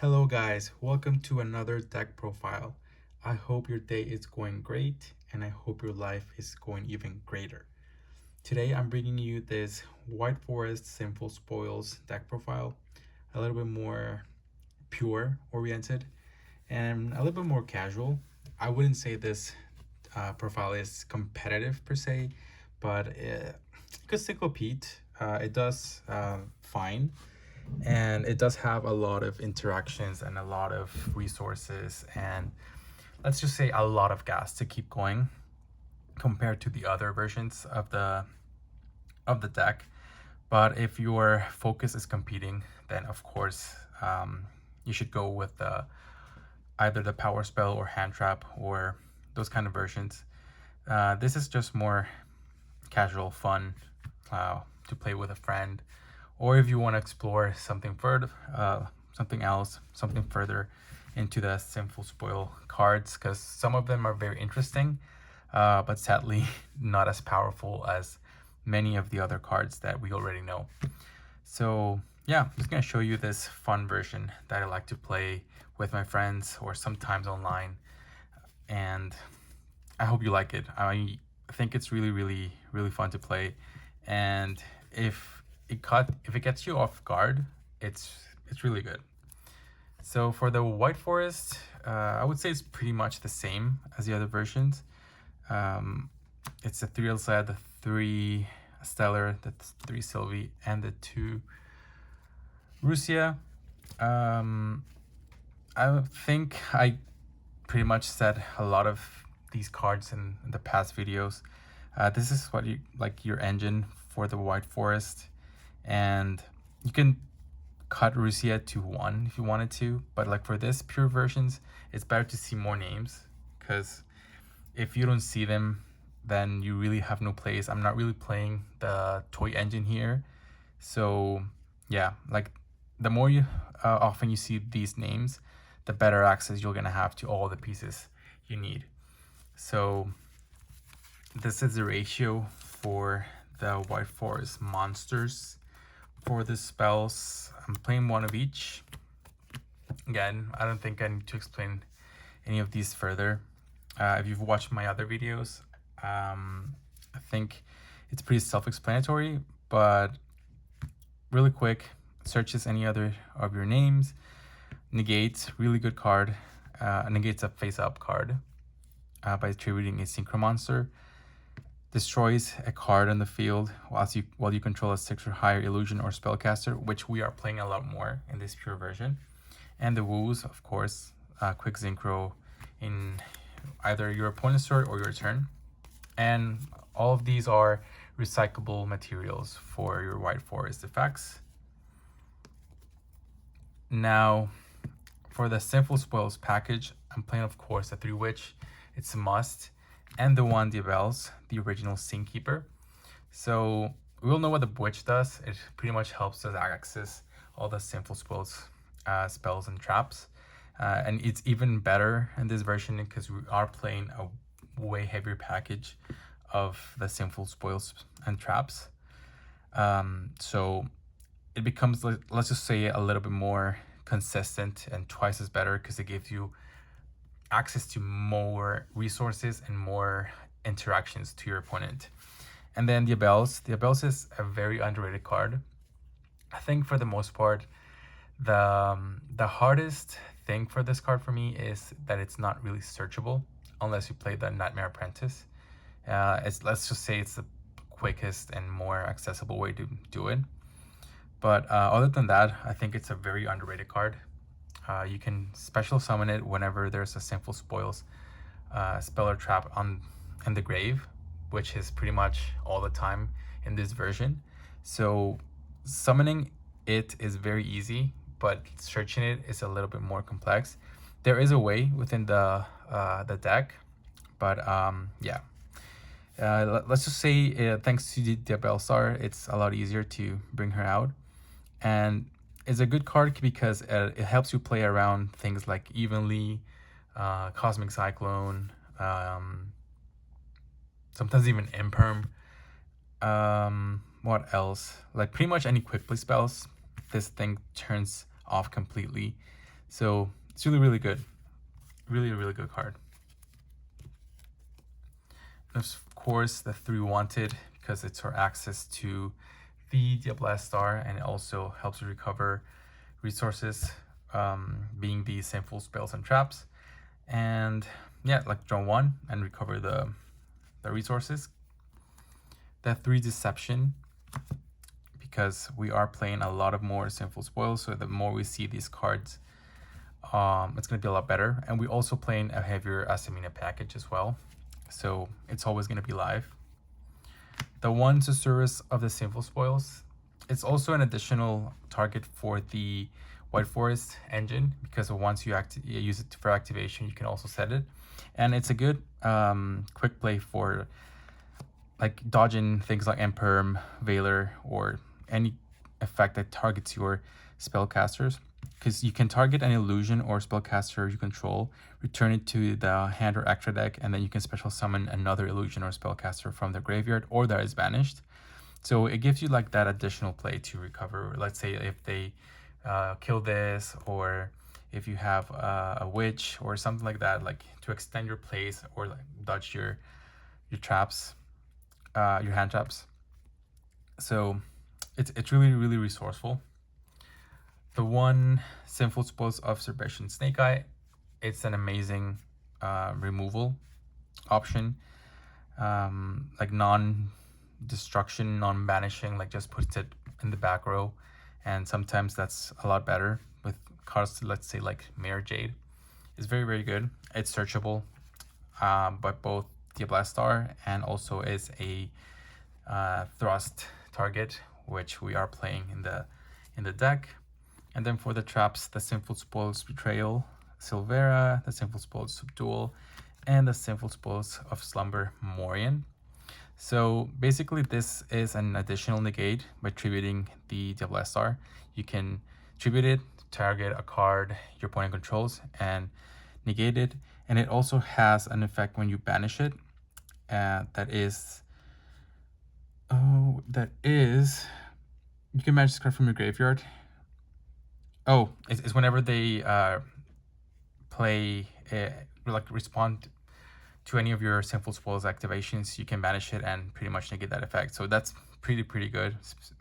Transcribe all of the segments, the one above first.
Hello guys, welcome to another deck profile. I hope your day is going great and I hope your life is going even greater. Today I'm bringing you this White Forest Sinful Spoils deck profile, a little bit more pure oriented and a little bit more casual. I wouldn't say this profile is competitive per se, but you could still compete. It does fine, and it does have a lot of interactions and a lot of resources, and let's just say a lot of gas to keep going compared to the other versions of the deck. But if your focus is competing, then of course you should go with either the power spell or hand trap or those kind of versions. This is just more casual fun to play with a friend, or if you want to explore something further, something further into the Sinful Spoil cards, because some of them are very interesting, but sadly not as powerful as many of the other cards that we already know. So yeah, I'm just gonna show you this fun version that I like to play with my friends or sometimes online, and I hope you like it. I think it's really fun to play, and if it gets you off guard, it's really good. So for the White Forest, I would say it's pretty much the same as the other versions. It's the 3 Elzad, the 3 Stellar, the 3 Sylvie, and the 2 Rusia. I think I pretty much said a lot of these cards in the past videos. This is what you like your engine for the White Forest, and you can cut Rusia to 1 if you wanted to, but like for this pure versions, it's better to see more names, because if you don't see them, then you really have no place. I'm not really playing the toy engine here, so yeah, like the more you often you see these names, the better access you're gonna have to all the pieces you need. So this is the ratio for the White Forest monsters. For the spells, I'm playing one of each. Again, I don't think I need to explain any of these further. If you've watched my other videos, I think it's pretty self-explanatory, but really quick, searches any other of your names, negates, really good card, negates a face-up card by attributing a synchro monster, destroys a card on the field while you control a 6 or higher illusion or spellcaster, which we are playing a lot more in this pure version. And the woos, of course, quick synchro in either your opponent's turn or your turn. And all of these are recyclable materials for your White Forest effects. Now, for the Sinful Spoils package, I'm playing, of course, the 3 Witch. It's a must. And the 1 Diabels, the original Sin Keeper. So we all know what the Witch does. It pretty much helps us access all the Sinful Spoils spells and traps. And it's even better in this version because we are playing a way heavier package of the Sinful Spoils and traps. So it becomes, let's just say, a little bit more consistent and twice as better, because it gives you access to more resources and more interactions to your opponent. And then the Abels is a very underrated card. I think for the most part, the hardest thing for this card for me is that it's not really searchable unless you play the Nightmare Apprentice. Let's just say it's the quickest and more accessible way to do it. But other than that, I think it's a very underrated card. You can special summon it whenever there's a Sinful Spoils spell or trap in the grave, which is pretty much all the time in this version. So summoning it is very easy, but searching it is a little bit more complex. There is a way within the deck, but yeah. Let's just say thanks to the Belsar, it's a lot easier to bring her out. And it's a good card because it helps you play around things like Evenly, Cosmic Cyclone, sometimes even Imperm. What else? Like pretty much any quick play spells, this thing turns off completely. So it's really, really good. Really, a really good card. And of course, the 3 wanted, because it's our access to the Diablo Star, and it also helps you recover resources, being the Sinful Spells and Traps. And yeah, like draw 1 and recover the resources. That 3 Deception, because we are playing a lot of more Sinful Spoils, so the more we see these cards, it's going to be a lot better. And we also playing a heavier Azamina package as well, so it's always going to be live. The 1 Susurrus of the Sinful Spoils, it's also an additional target for the White Forest engine, because once you use it for activation, you can also set it. And it's a good quick play for like dodging things like Imperm, Veiler, or any effect that targets your spellcasters, because you can target an illusion or spellcaster you control, return it to the hand or extra deck, and then you can special summon another illusion or spellcaster from the graveyard or that is banished. So it gives you like that additional play to recover. Let's say if they kill this, or if you have a witch or something like that, like to extend your plays or like dodge your traps, your hand traps. So it's really, really resourceful. The 1 Sinful Spoils of Observation Snake Eye, it's an amazing removal option, like non-destruction, non-banishing, like just puts it in the back row, and sometimes that's a lot better with cards, let's say like Mare Jade. It's very, very good. It's searchable by both Diablo Star, and also is a thrust target, which we are playing in the deck. And then for the traps, the Sinful Spoils Betrayal, Silvera, the Sinful Spoils Subdual, and the Sinful Spoils of Slumber Morian. So basically this is an additional negate by tributing the Diablo Star. You can tribute it, target a card your opponent controls, and negate it. And it also has an effect when you banish it. That is, you can banish this card from your graveyard. Oh, it's whenever they play, like respond to any of your Sinful Spoils activations, you can banish it and pretty much negate that effect. So that's pretty good,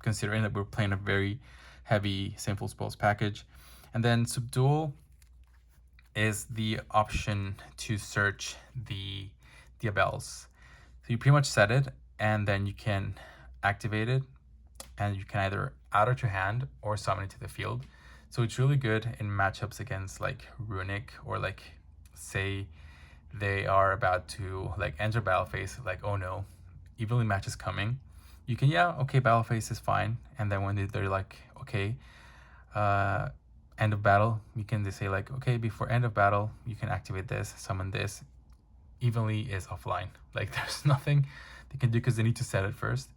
considering that we're playing a very heavy Sinful Spoils package. And then Subdual is the option to search the Diabels. So you pretty much set it, and then you can activate it, and you can either add it to hand or summon it to the field. So it's really good in matchups against like Runic, or like say they are about to like enter battle phase, like oh no, evenly match is coming. You can, yeah, okay, battle phase is fine, and then when they're like okay, end of battle, you can just say like okay, before end of battle you can activate this, summon this. Evenly is offline, like there's nothing they can do because they need to set it first.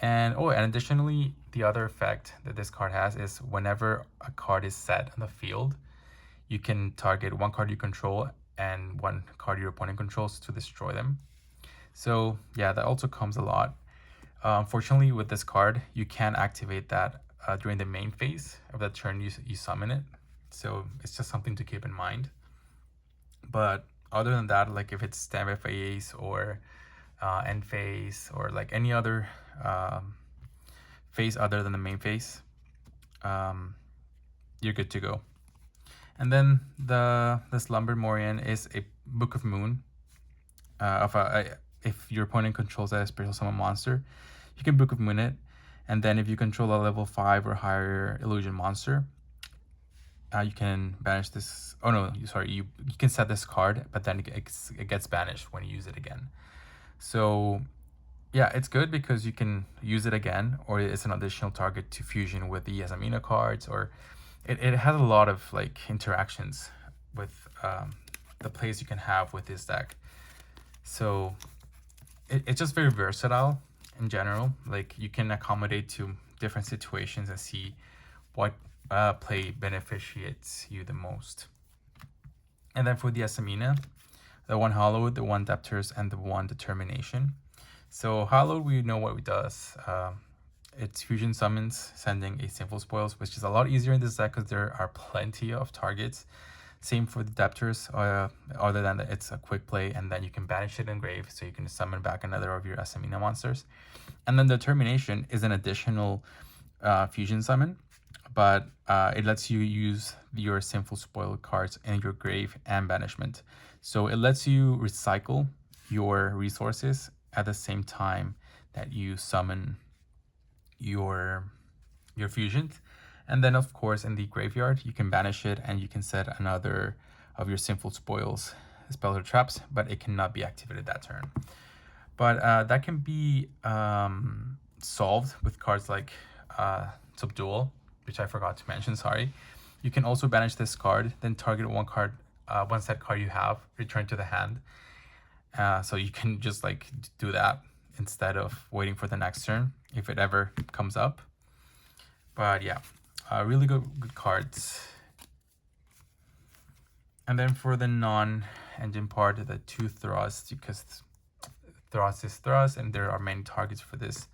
And and additionally, the other effect that this card has is whenever a card is set on the field, you can target 1 card you control and 1 card your opponent controls to destroy them. So yeah, that also comes a lot. Unfortunately, with this card, you can activate that during the main phase of the turn you summon it. So it's just something to keep in mind. But other than that, like if it's standby phase or end phase, or like any other phase other than the main phase, you're good to go. And then the Slumber Morian is a Book of Moon. If your opponent controls a special summon monster, you can Book of Moon it. And then if you control a level 5 or higher illusion monster, you can banish this. Oh no, sorry, you can set this card, but then it gets banished when you use it again. So yeah, it's good because you can use it again, or it's an additional target to fusion with the Azamina cards, or it has a lot of like interactions with the plays you can have with this deck. So it's just very versatile in general. Like you can accommodate to different situations and see what play beneficiates you the most. And then for the Azamina, the 1 Hallowed, the 1 Debtors, and the 1 Determination. So Hallowed, we know what it does. it's fusion summons, sending a Sinful Spoils, which is a lot easier in this deck because there are plenty of targets. Same for the Debtors, other than that it's a quick play, and then you can banish it in grave, so you can summon back another of your Azamina monsters. And then the Termination is an additional fusion summon, but it lets you use your Sinful Spoil cards in your grave and banishment. So it lets you recycle your resources at the same time that you summon your fusions. And then of course in the graveyard you can banish it and you can set another of your Sinful Spoils spells or traps, but it cannot be activated that turn. But that can be solved with cards like Subdual, which I forgot to mention, sorry. You can also banish this card, then target one card, one set card you have, return to the hand. So you can just like do that instead of waiting for the next turn if it ever comes up. But yeah, really good cards. And then for the non-engine part, the 2 Thrust, because Thrust is Thrust and there are many targets for this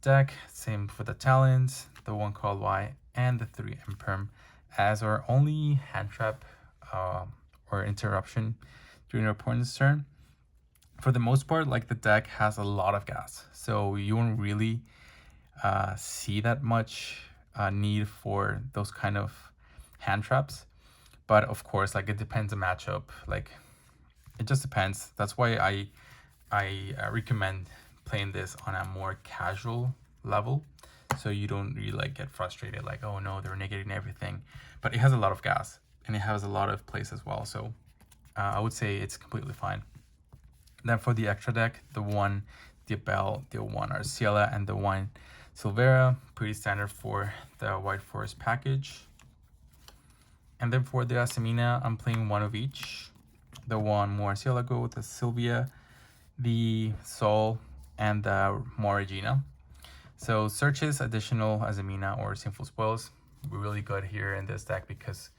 deck. Same for the Talons, the 1 called Y, and the 3 Imperm as our only hand trap or interruption during your opponent's turn. For the most part, like, the deck has a lot of gas, so you won't really see that much need for those kind of hand traps. But of course, like, it depends on matchup. Like, it just depends. That's why I recommend playing this on a more casual level, so you don't really like get frustrated, like, oh no, they're negating everything. But it has a lot of gas and it has a lot of plays as well, so I would say it's completely fine. Then for the extra deck, the 1 Diabel, the 1 Arcilla, and the 1 Silvera, pretty standard for the White Forest package. And then for the Azamina, I'm playing 1 of each. The 1 Murcielago, the Sylvia, the Sol, and the Morigina. So searches additional Azamina or Sinful Spoils. We're really good here in this deck because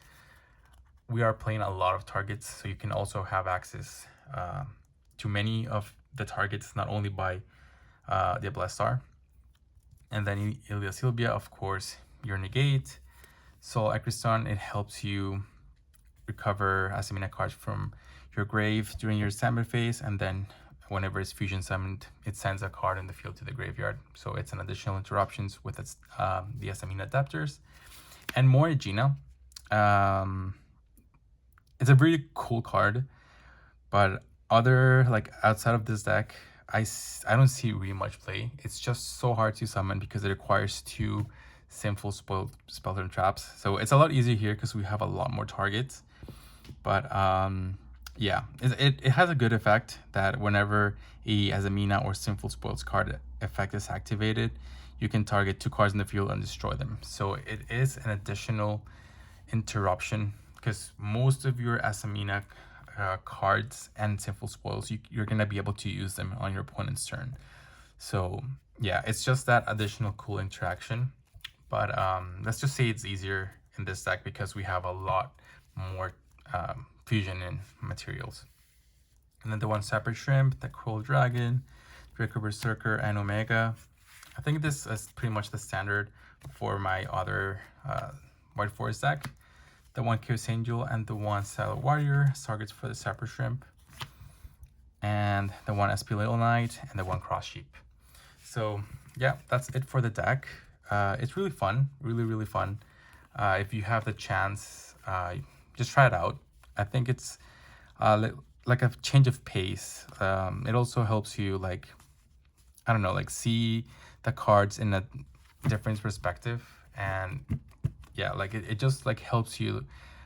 we are playing a lot of targets, so you can also have access to many of the targets, not only by the Blessed Star. And then Ilia Sylvia, of course, your negate. Sol Ekriston, it helps you recover Azamina cards from your grave during your standby phase, and then whenever it's fusion summoned, it sends a card in the field to the graveyard. So it's an additional interruptions with its, the Azamina Adapters. And Morigina, it's a really cool card, but outside of this deck, I don't see really much play. It's just so hard to summon because it requires 2 Sinful Spoil spells and traps. So it's a lot easier here because we have a lot more targets. But yeah, it has a good effect that whenever a Azamina or Sinful Spoils card effect is activated, you can target 2 cards in the field and destroy them. So it is an additional interruption because most of your Azamina cards and Sinful Spoils, you're going to be able to use them on your opponent's turn. So yeah, it's just that additional cool interaction. But let's just say it's easier in this deck because we have a lot more fusion in materials. And then the 1 Separate Shrimp, the Cruel Dragon, Draco Berserker, and Omega. I think this is pretty much the standard for my other White Forest deck. The 1 Chaos Angel and the 1 Silent Warrior, targets for the Separate Shrimp. And the 1 SP Little Knight and the 1 Cross Sheep. So yeah, that's it for the deck. It's really fun, really fun. If you have the chance, just try it out. I think it's like a change of pace. It also helps you, like, I don't know, like, see the cards in a different perspective. And yeah, like, it just like helps you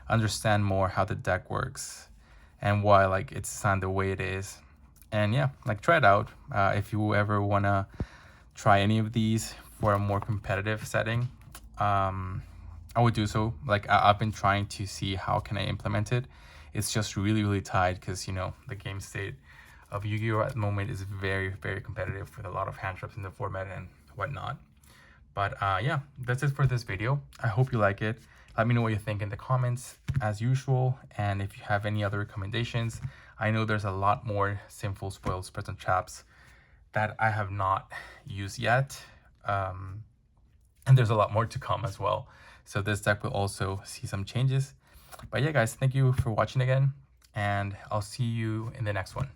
understand more how the deck works and why, like, it's designed the way it is. And yeah, like, try it out. If you ever want to try any of these for a more competitive setting, I would do so. Like, I've been trying to see how can I implement it. It's just really tight because, you know, the game state of Yu-Gi-Oh! At the moment is very competitive with a lot of hand traps in the format and whatnot. But yeah, that's it for this video. I hope you like it. Let me know what you think in the comments as usual. And if you have any other recommendations, I know there's a lot more Sinful Spoils, spells, and traps that I have not used yet. And there's a lot more to come as well. So this deck will also see some changes. But yeah, guys, thank you for watching again, and I'll see you in the next one.